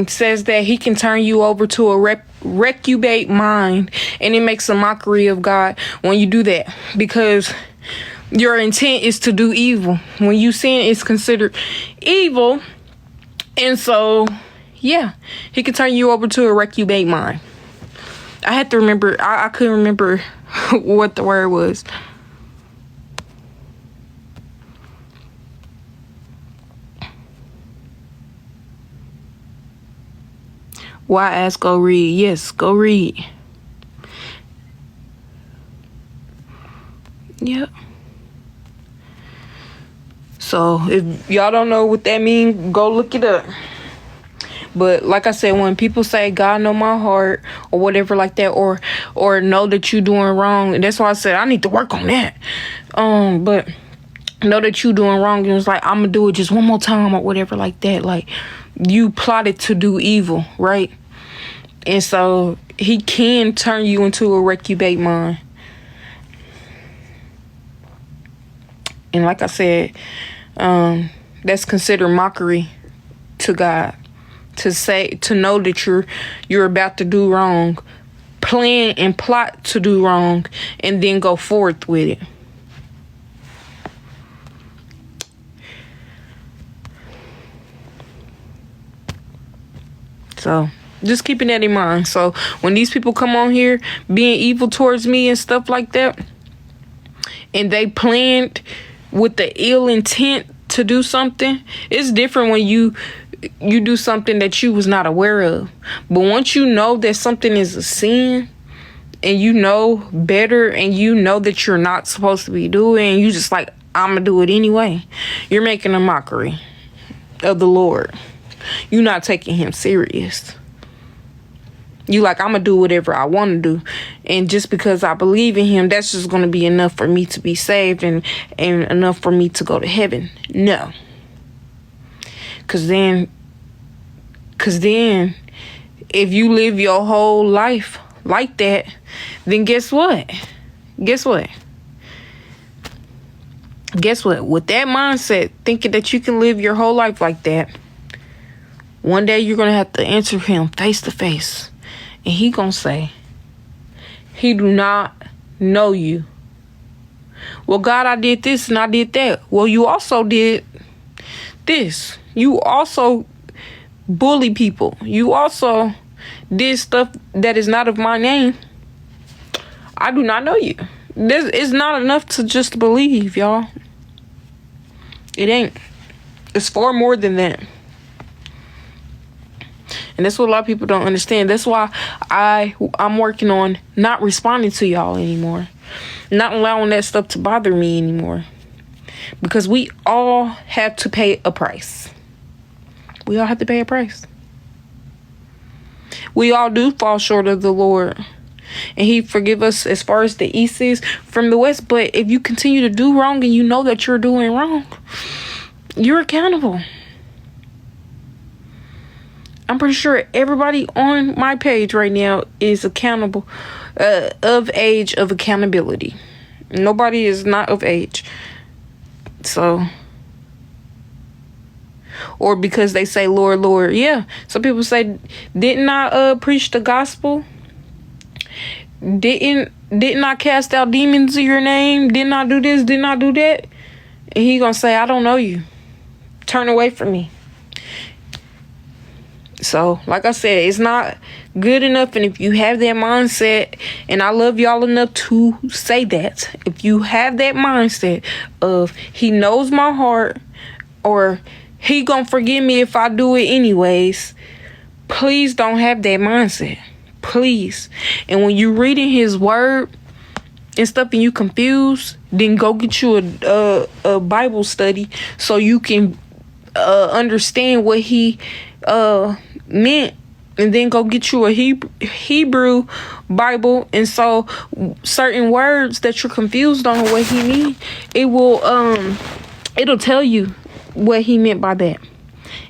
says that he can turn you over to a reprobate mind, and it makes a mockery of God when you do that, because your intent is to do evil. When you sin, it's considered evil. And so, yeah, he can turn you over to a reprobate mind. I had to remember, I couldn't remember what the word was. Why ask? Go read. Yes, go read. Yep. So if y'all don't know what that means, go look it up. But like I said, when people say God know my heart or whatever like that, or know that you doing wrong, and that's why I said I need to work on that. But know that you doing wrong, and it's like, I'm gonna do it just one more time or whatever like that. Like, you plotted to do evil, right? And so he can turn you into a reprobate mind. And like I said, that's considered mockery to God. To know that you're about to do wrong, plan and plot to do wrong, and then go forth with it. So just keeping that in mind. So when these people come on here being evil towards me and stuff like that, and they planned with the ill intent to do something, it's different when you do something that you was not aware of. But once you know that something is a sin, and you know better, and you know that you're not supposed to be doing, and you just like, I'm gonna do it anyway, you're making a mockery of the Lord. You're not taking him serious. You like, I'm gonna do whatever I want to do, and just because I believe in him, that's just gonna be enough for me to be saved and enough for me to go to heaven. No. Cause then if you live your whole life like that, then guess what? With that mindset, thinking that you can live your whole life like that, one day you're gonna have to answer him face to face. And he gonna say, he do not know you. Well, God, I did this and I did that. Well, you also did this. You also bully people. You also did stuff that is not of my name. I do not know you. It's not enough to just believe, y'all. It ain't. It's far more than that. And that's what a lot of people don't understand. That's why I'm working on not responding to y'all anymore. Not allowing that stuff to bother me anymore. Because we all have to pay a price. We all have to pay a price. We all do fall short of the Lord. And he forgive us as far as the east is from the west. But if you continue to do wrong and you know that you're doing wrong, you're accountable. I'm pretty sure everybody on my page right now is accountable, of age of accountability. Nobody is not of age. So, or because they say, Lord, Lord. Yeah, some people say, didn't I preach the gospel? Didn't I cast out demons in your name? Didn't I do this? Didn't I do that? And he gonna say, I don't know you. Turn away from me. So, like I said, it's not good enough. And if you have that mindset, and I love y'all enough to say that, if you have that mindset of he knows my heart, or he gonna forgive me if I do it anyways, please don't have that mindset. Please. And when you're reading his word and stuff and you confused, then go get you a Bible study so you can understand what he meant, and then go get you a Hebrew Bible, and so certain words that you're confused on what he mean, it will it'll tell you what he meant by that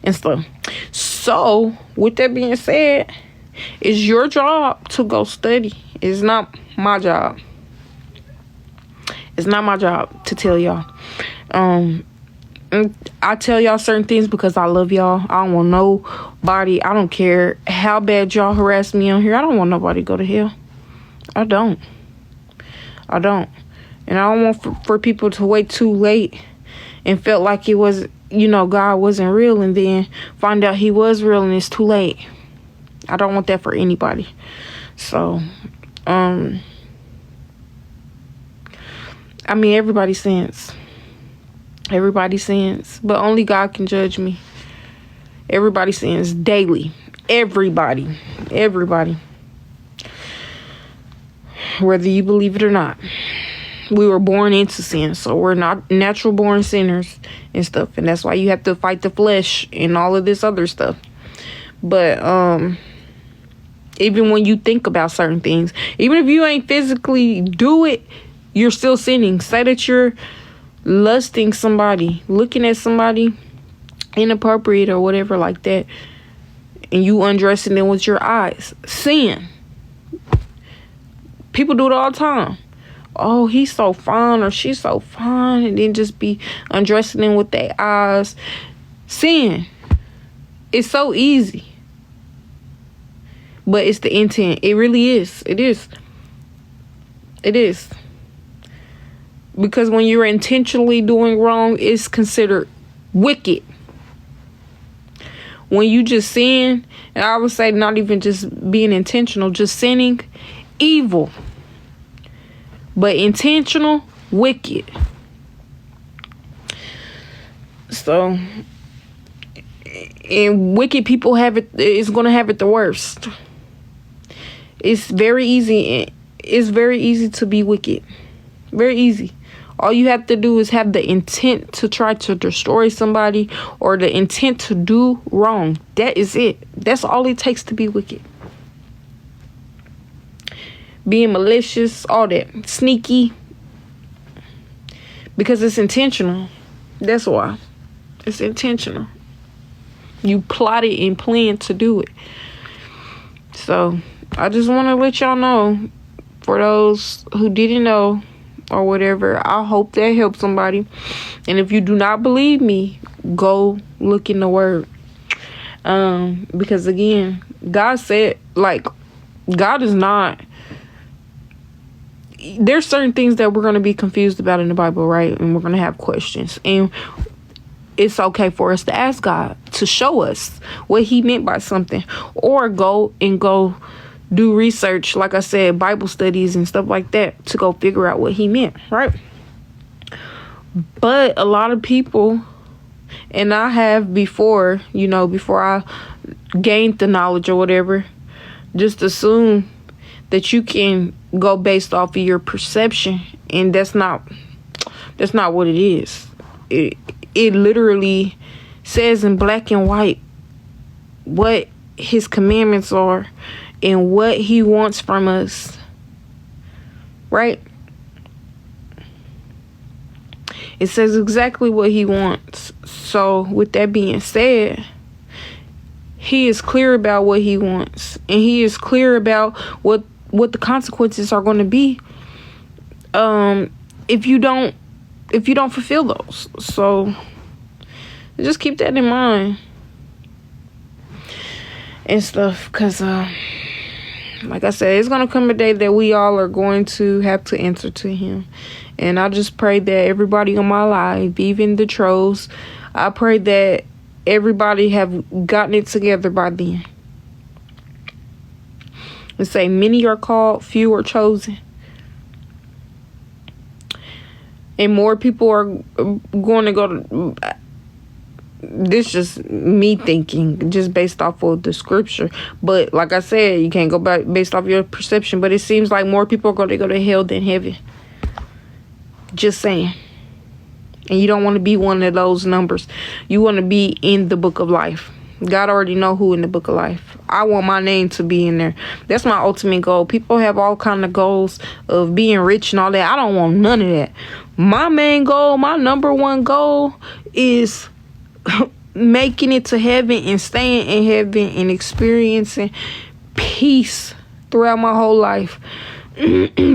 and stuff. So with that being said, it's your job to go study. It's not my job. It's not my job to tell y'all. I tell y'all certain things because I love y'all. I don't want nobody. I don't care how bad y'all harass me on here. I don't want nobody to go to hell. I don't. And I don't want for people to wait too late and felt like it was, God wasn't real, and then find out he was real and it's too late. I don't want that for anybody. So, everybody sins. Everybody sins, but only God can judge me. Everybody sins daily. Everybody. Whether you believe it or not. We were born into sin, so we're not natural born sinners and stuff. And that's why you have to fight the flesh and all of this other stuff. But even when you think about certain things, even if you ain't physically do it, you're still sinning. Say that you're lusting somebody, looking at somebody inappropriate or whatever like that, and you undressing them with your eyes. Sin. People do it all the time. Oh, he's so fine or she's so fine, and then just be undressing them with their eyes. Sin. It's so easy. But it's the intent. It really is. It is. Because when you're intentionally doing wrong, it's considered wicked. When you just sin, and I would say not even just being intentional, just sinning, evil. But intentional, wicked. So, and wicked people is going to have it the worst. It's very easy. It's very easy to be wicked. Very easy. All you have to do is have the intent to try to destroy somebody or the intent to do wrong. That is it. That's all it takes to be wicked. Being malicious, all that. Sneaky. Because it's intentional. That's why. It's intentional. You plotted and planned to do it. So, I just want to let y'all know, for those who didn't know, or whatever, I hope that helps somebody. And if you do not believe me, go look in the word. Because again, God said, God is not, there's certain things that we're going to be confused about in the Bible, right? And we're going to have questions. And it's okay for us to ask God to show us what he meant by something, or go do research, like I said, Bible studies and stuff like that, to go figure out what he meant, right? But a lot of people, and I have before I gained the knowledge or whatever, just assume that you can go based off of your perception, and that's not what it is. It literally says in black and white what his commandments are and what he wants from us, right? It says exactly what he wants. So with that being said, he is clear about what he wants, and he is clear about what the consequences are going to be if you don't fulfill those. So just keep that in mind and stuff, because like I said, it's going to come a day that we all are going to have to answer to him. And I just pray that everybody in my life, even the trolls, I pray that everybody have gotten it together by then. And say, many are called, few are chosen. And more people are going to go to... This just me thinking, just based off of the scripture. But like I said, you can't go back based off your perception. But it seems like more people are going to go to hell than heaven. Just saying. And you don't want to be one of those numbers. You want to be in the book of life. God already know who in the book of life. I want my name to be in there. That's my ultimate goal. People have all kind of goals of being rich and all that. I don't want none of that. My main goal, my number one goal is making it to heaven and staying in heaven and experiencing peace throughout my whole life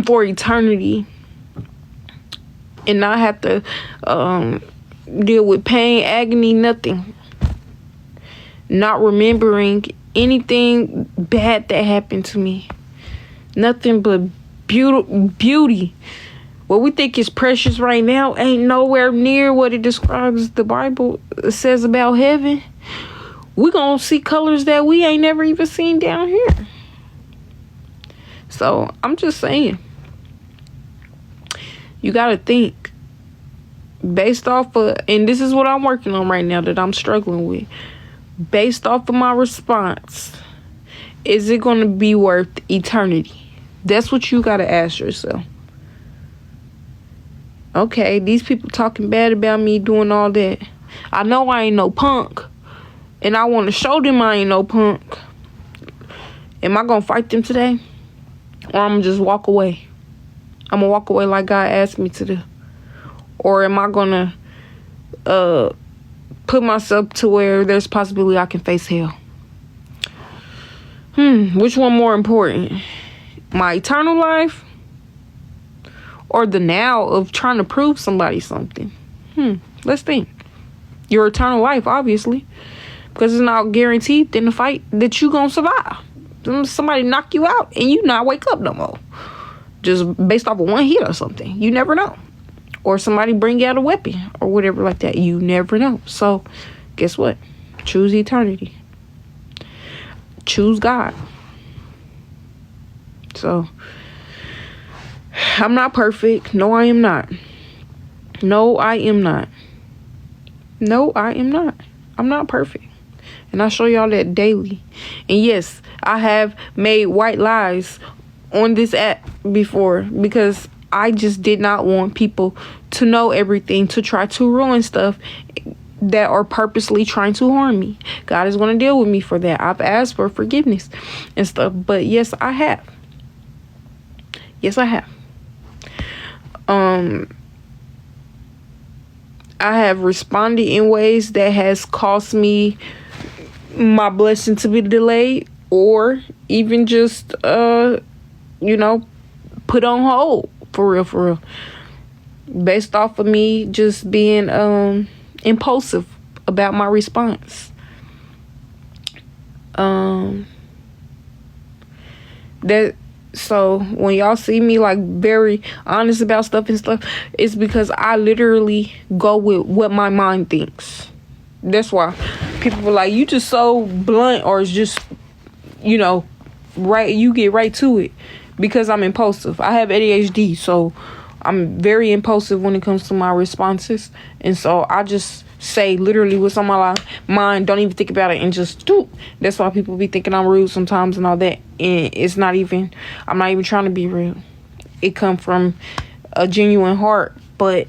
for eternity, and not have to deal with pain, agony, nothing. Not remembering anything bad that happened to me. Nothing but beauty. What we think is precious right now ain't nowhere near what it describes the Bible says about heaven. We're going to see colors that we ain't never even seen down here. So, I'm just saying. You got to think. Based off of, and this is what I'm working on right now that I'm struggling with. Based off of my response, is it going to be worth eternity? That's what you got to ask yourself. Okay, these people talking bad about me doing all that. I know I ain't no punk. And I want to show them I ain't no punk. Am I going to fight them today? Or I'm going to just walk away? I'm going to walk away like God asked me to do. Or am I going to put myself to where there's possibility I can face hell? Which one more important? My eternal life or the now of trying to prove somebody something? Let's think. Your eternal life, obviously, because it's not guaranteed in the fight that you gonna survive. Somebody knock you out and you not wake up no more, just based off of one hit or something. You never know. Or somebody bring out a weapon or whatever like that. You never know. So guess what? Choose eternity. Choose God. So, I'm not perfect. No, I am not. No, I am not. No, I am not. I'm not perfect. And I show y'all that daily. And yes, I have made white lies on this app before because I just did not want people to know everything, to try to ruin stuff that are purposely trying to harm me. God is going to deal with me for that. I've asked for forgiveness and stuff. But yes, I have. Yes, I have. I have responded in ways that has caused me my blessing to be delayed, or even just put on hold for real, based off of me just being impulsive about my response. So when y'all see me like very honest about stuff and stuff, it's because I literally go with what my mind thinks. That's why people were like, you just so blunt, or it's just, right, you get right to it, because I'm impulsive. I have ADHD, so I'm very impulsive when it comes to my responses. And so I just say literally what's on my mind, don't even think about it, and just do. That's why people be thinking I'm rude sometimes and all that. And it's not even, I'm not even trying to be rude. It come from a genuine heart, but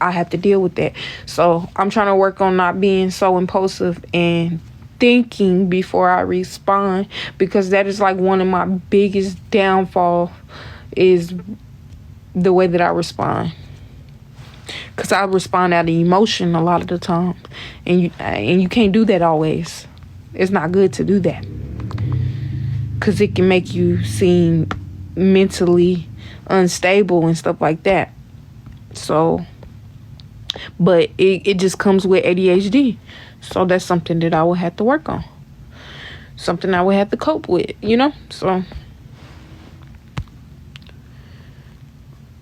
I have to deal with that. So I'm trying to work on not being so impulsive and thinking before I respond, because that is like one of my biggest downfall, is the way that I respond. Because I respond out of emotion a lot of the time, and you can't do that always. It's not good to do that, because it can make you seem mentally unstable and stuff like that. So, but it just comes with ADHD. So that's something that I will have to work on. Something I will have to cope with, So,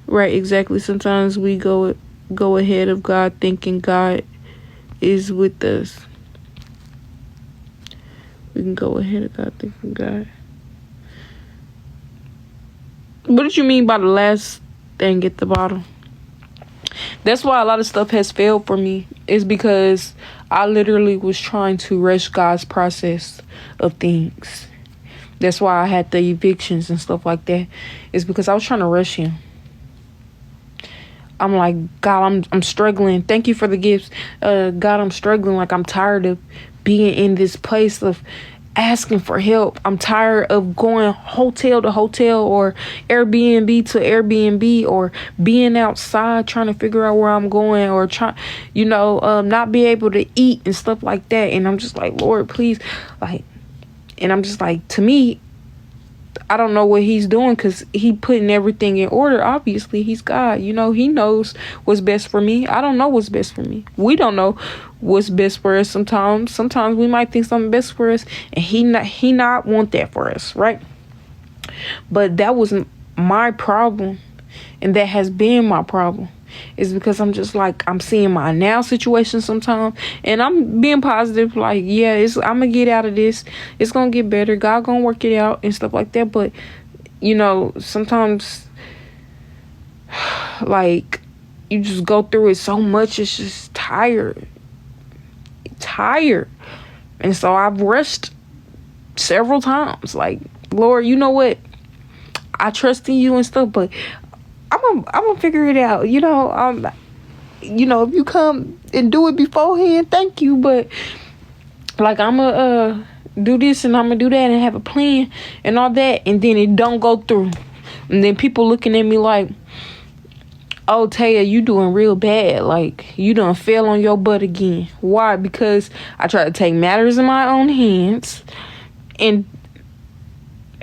right, exactly. Sometimes we go ahead of God thinking God is with us. We can go ahead of God thinking God. What did you mean by the last thing at the bottom? That's why a lot of stuff has failed for me, is because I literally was trying to rush God's process of things. That's why I had the evictions and stuff like that. It's because I was trying to rush him. I'm like, God, I'm struggling. Thank you for the gifts. God, I'm struggling. Like, I'm tired of being in this place of asking for help. I'm tired of going hotel to hotel, or Airbnb to Airbnb, or being outside trying to figure out where I'm going, or not be able to eat and stuff like that. And I'm just like, Lord, please. And I'm just like, to me, I don't know what he's doing, because he putting everything in order. Obviously, he's God. You know, he knows what's best for me. I don't know what's best for me. We don't know what's best for us sometimes. Sometimes we might think something best for us, and he not want that for us, right? But that wasn't my problem, and that has been my problem. Is because I'm just like, I'm seeing my now situation sometimes, and I'm being positive, like, yeah, I'm gonna get out of this, it's gonna get better, God gonna work it out and stuff like that. But you know, sometimes like, you just go through it so much, it's just tired. And so I've rushed several times, like, Lord, you know what, I trust in you and stuff, but I'm gonna figure it out. You know, if you come and do it beforehand, thank you. But like, I'm gonna do this and I'm gonna do that and have a plan and all that, and then it don't go through, and then people looking at me like, oh, Taya, you doing real bad. Like, you done fell on your butt again. Why? Because I tried to take matters in my own hands, and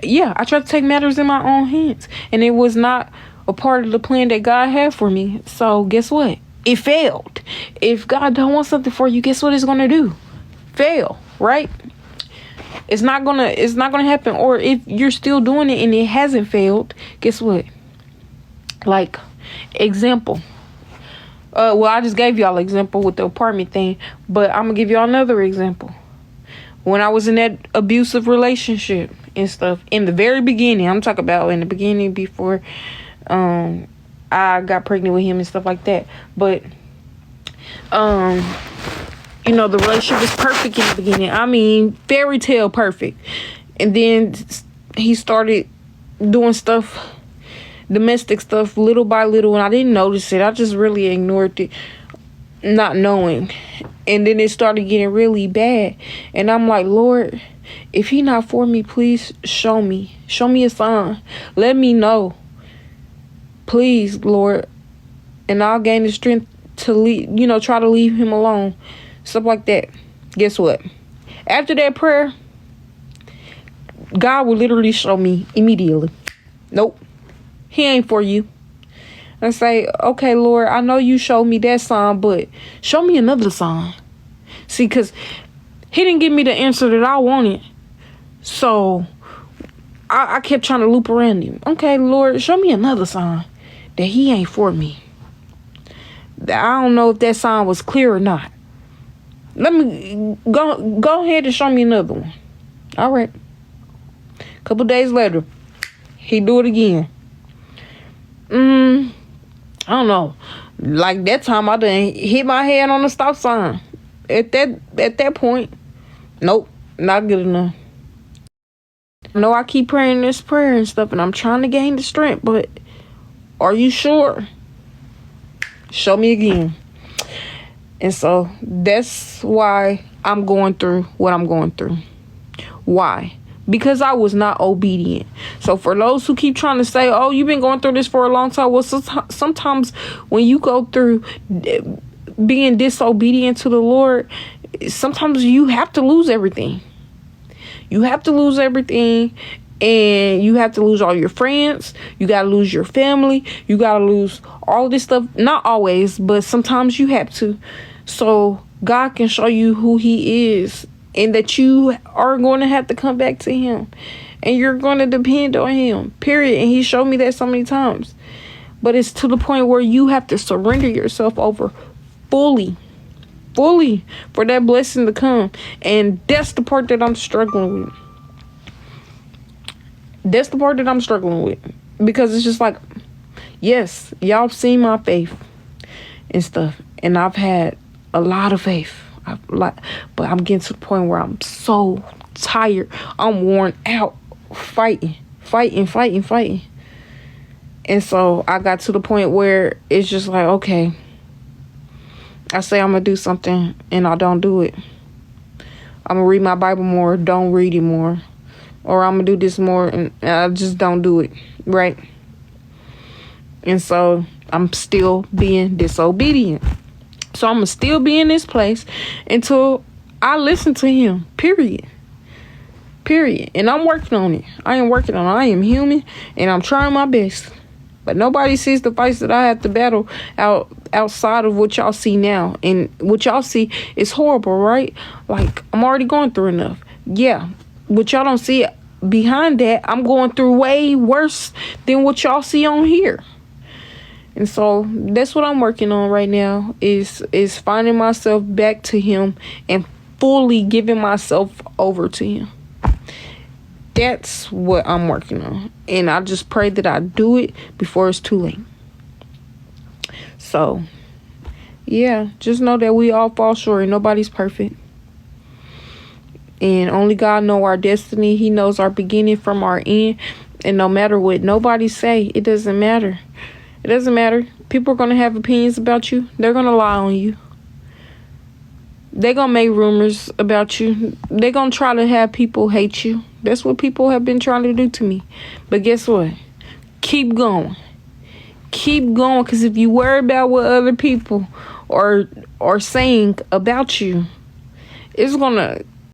yeah, I tried to take matters in my own hands, and it was not a part of the plan that God had for me. So guess what? It failed. If God don't want something for you, guess what it's gonna do? Fail, right? It's not gonna happen. Or if you're still doing it and it hasn't failed, guess what? Like, example. Well, I just gave y'all an example with the apartment thing, but I'm gonna give y'all another example. When I was in that abusive relationship and stuff, in the very beginning, I'm talking about in the beginning before I got pregnant with him and stuff like that. But you know, the relationship was perfect in the beginning. I mean, fairy tale perfect. And then he started doing stuff, domestic stuff, little by little, and I didn't notice it. I just really ignored it, not knowing. And then it started getting really bad, and I'm like, Lord, if he not for me, please show me a sign, let me know, please, Lord, and I'll gain the strength to leave, try to leave him alone, stuff like that. Guess what? After that prayer, God will literally show me immediately, nope, he ain't for you. I say, okay, Lord, I know you showed me that sign, but show me another sign. See, because he didn't give me the answer that I wanted. So I kept trying to loop around him. Okay, Lord, show me another sign that he ain't for me. I don't know if that sign was clear or not. Let me go ahead and show me another one. All right. A couple days later, he do it again. I don't know. Like, that time I done hit my head on the stop sign. At that point, nope, not good enough. I know I keep praying this prayer and stuff, and I'm trying to gain the strength, but are you sure? Show me again. And so that's why I'm going through what I'm going through. Why? Because I was not obedient. So for those who keep trying to say, oh, you've been going through this for a long time. Well, sometimes when you go through being disobedient to the Lord, sometimes you have to lose everything. You have to lose everything, and you have to lose all your friends. You got to lose your family. You got to lose all this stuff. Not always, but sometimes you have to. So God can show you who he is, and that you are going to have to come back to him, and you're going to depend on him, period. And he showed me that so many times. But it's to the point where you have to surrender yourself over fully for that blessing to come. And that's the part that I'm struggling with. Because it's just like, yes, y'all seen my faith and stuff, and I've had a lot of faith. But I'm getting to the point where I'm so tired. I'm worn out fighting. And so I got to the point where it's just like, okay, I say I'm going to do something and I don't do it. I'm going to read my Bible more, don't read it more. Or I'm going to do this more and I just don't do it, right? And so I'm still being disobedient. So I'm going to still be in this place until I listen to him, period. Period. And I'm working on it. I am working on it. I am human, and I'm trying my best. But nobody sees the fights that I have to battle outside of what y'all see now. And what y'all see is horrible, right? Like, I'm already going through enough. Yeah. What y'all don't see behind that, I'm going through way worse than what y'all see on here. And so that's what I'm working on right now is finding myself back to him and fully giving myself over to him. That's what I'm working on. And I just pray that I do it before it's too late. So, yeah, just know that we all fall short and nobody's perfect. And only God knows our destiny. He knows our beginning from our end. And no matter what nobody say, it doesn't matter. It doesn't matter. People are going to have opinions about you. They're going to lie on you. They're going to make rumors about you. They're going to try to have people hate you. That's what people have been trying to do to me. But guess what? Keep going. Keep going. Because if you worry about what other people are saying about you, it's going to